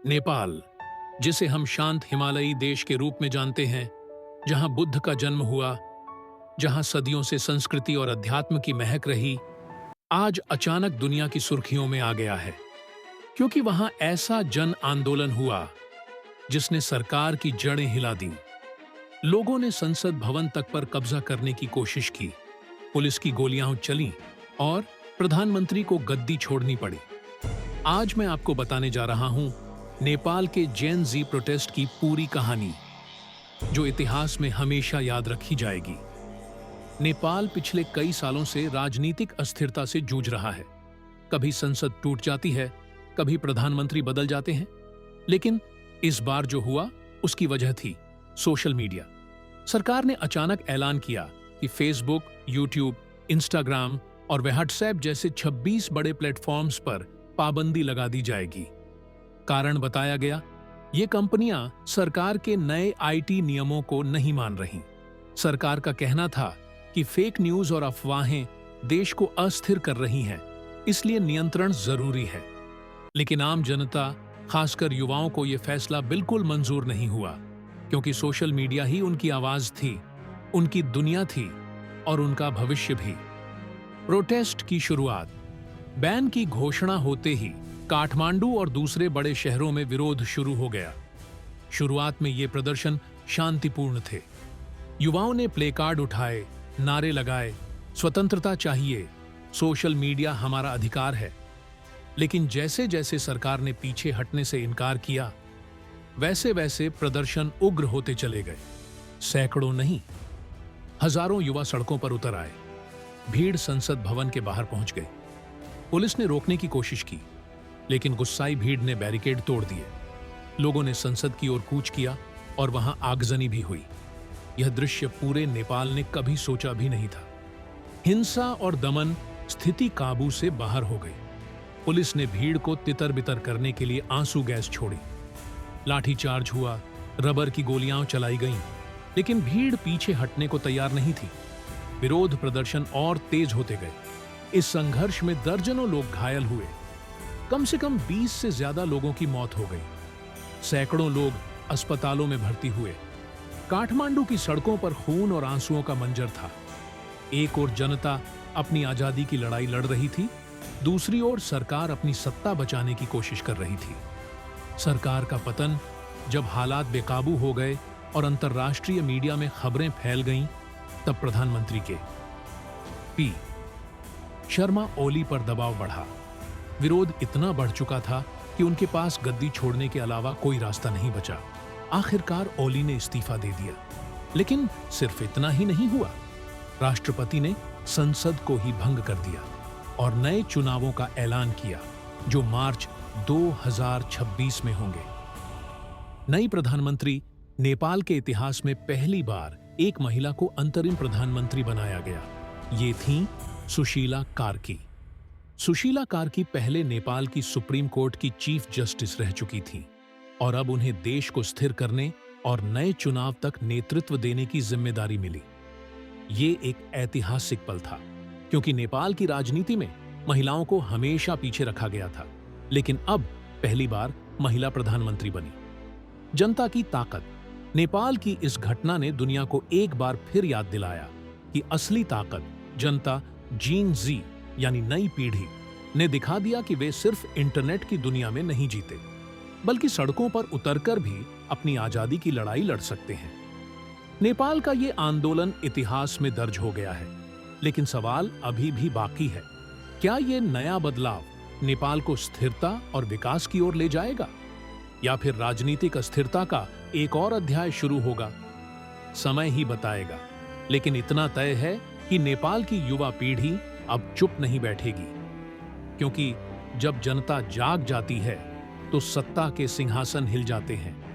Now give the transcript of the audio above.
नेपाल, जिसे हम शांत हिमालयी देश के रूप में जानते हैं, जहां बुद्ध का जन्म हुआ, जहां सदियों से संस्कृति और अध्यात्म की महक रही, आज अचानक दुनिया की सुर्खियों में आ गया है, क्योंकि वहां ऐसा जन आंदोलन हुआ जिसने सरकार की जड़ें हिला दी। लोगों ने संसद भवन तक पर कब्जा करने की कोशिश की, पुलिस की गोलियां चलीं और प्रधानमंत्री को गद्दी छोड़नी पड़ी। आज मैं आपको बताने जा रहा हूं नेपाल के जेन जी प्रोटेस्ट की पूरी कहानी, जो इतिहास में हमेशा याद रखी जाएगी। नेपाल पिछले कई सालों से राजनीतिक अस्थिरता से जूझ रहा है। कभी संसद टूट जाती है, कभी प्रधानमंत्री बदल जाते हैं, लेकिन इस बार जो हुआ उसकी वजह थी सोशल मीडिया। सरकार ने अचानक ऐलान किया कि फेसबुक, यूट्यूब, इंस्टाग्राम और व्हाट्सएप जैसे 26 बड़े प्लेटफॉर्म्स पर पाबंदी लगा दी जाएगी। कारण बताया गया, ये कंपनियां सरकार के नए आईटी नियमों को नहीं मान रहीं। सरकार का कहना था कि फेक न्यूज और अफवाहें देश को अस्थिर कर रही हैं, इसलिए नियंत्रण जरूरी है। लेकिन आम जनता, खासकर युवाओं को यह फैसला बिल्कुल मंजूर नहीं हुआ, क्योंकि सोशल मीडिया ही उनकी आवाज थी, उनकी दुनिया थी और उनका भविष्य भी। प्रोटेस्ट की शुरुआत, बैन की घोषणा होते ही काठमांडू और दूसरे बड़े शहरों में विरोध शुरू हो गया। शुरुआत में ये प्रदर्शन शांतिपूर्ण थे। युवाओं ने प्लेकार्ड उठाए, नारे लगाए, स्वतंत्रता चाहिए, सोशल मीडिया हमारा अधिकार है। लेकिन जैसे जैसे सरकार ने पीछे हटने से इनकार किया, वैसे वैसे प्रदर्शन उग्र होते चले गए। सैकड़ों नहीं, हजारों युवा सड़कों पर उतर आए। भीड़ संसद भवन के बाहर पहुंच गई। पुलिस ने रोकने की कोशिश की, लेकिन गुस्साई भीड़ ने बैरिकेड तोड़ दिए। लोगों ने संसद की ओर कूच किया और वहां आगजनी भी हुई। यह दृश्य पूरे नेपाल ने कभी सोचा भी नहीं था। हिंसा और दमन, स्थिति काबू से बाहर हो गई। पुलिस ने भीड़ को तितर-बितर करने के लिए आंसू गैस छोड़ी। लाठीचार्ज हुआ, रबर की गोलियां चलाई गईं, लेकिन भीड़ पीछे हटने को तैयार नहीं थी। विरोध प्रदर्शन और तेज होते गए। इस संघर्ष में दर्जनों लोग घायल हुए। कम से कम 20 से ज्यादा लोगों की मौत हो गई। सैकड़ों लोग अस्पतालों में भर्ती हुए। काठमांडू की सड़कों पर खून और आंसुओं का मंजर था। एक ओर जनता अपनी आजादी की लड़ाई लड़ रही थी, दूसरी ओर सरकार अपनी सत्ता बचाने की कोशिश कर रही थी। सरकार का पतन जब हालात बेकाबू हो गए और अंतर्राष्ट्रीय मीडिया में खबरें फैल गईं, तब प्रधानमंत्री के पी शर्मा ओली पर दबाव बढ़ा। विरोध इतना बढ़ चुका था कि उनके पास गद्दी छोड़ने के अलावा कोई रास्ता नहीं बचा। आखिरकार ओली ने इस्तीफा दे दिया। लेकिन सिर्फ इतना ही नहीं हुआ, राष्ट्रपति ने संसद को ही भंग कर दिया और नए चुनावों का ऐलान किया, जो मार्च 2026 में होंगे। नई प्रधानमंत्री, नेपाल के इतिहास में पहली बार एक महिला को अंतरिम प्रधानमंत्री बनाया गया। ये थीं सुशीला कार्की। सुशीला कार्की पहले नेपाल की सुप्रीम कोर्ट की चीफ जस्टिस रह चुकी थीं और अब उन्हें देश को स्थिर करने और नए चुनाव तक नेतृत्व देने की जिम्मेदारी मिली। ये एक ऐतिहासिक पल था, क्योंकि नेपाल की राजनीति में महिलाओं को हमेशा पीछे रखा गया था, लेकिन अब पहली बार महिला प्रधानमंत्री बनी। जनता की ताकत, नेपाल की इस घटना ने दुनिया को एक बार फिर याद दिलाया कि असली ताकत जनता, जीन जी यानी नई पीढ़ी ने दिखा दिया कि वे सिर्फ इंटरनेट की दुनिया में नहीं जीते, बल्कि सड़कों पर उतरकर भी अपनी आजादी की लड़ाई लड़ सकते हैं। नेपाल का ये आंदोलन इतिहास में दर्ज हो गया है, लेकिन सवाल अभी भी बाकी है। क्या ये नया बदलाव नेपाल को स्थिरता और विकास की ओर ले जाएगा, या फिर राजनीतिक अस्थिरता का एक और अध्याय शुरू होगा? समय ही बताएगा। लेकिन इतना तय है कि नेपाल की युवा पीढ़ी अब चुप नहीं बैठेगी, क्योंकि जब जनता जाग जाती है तो सत्ता के सिंहासन हिल जाते हैं।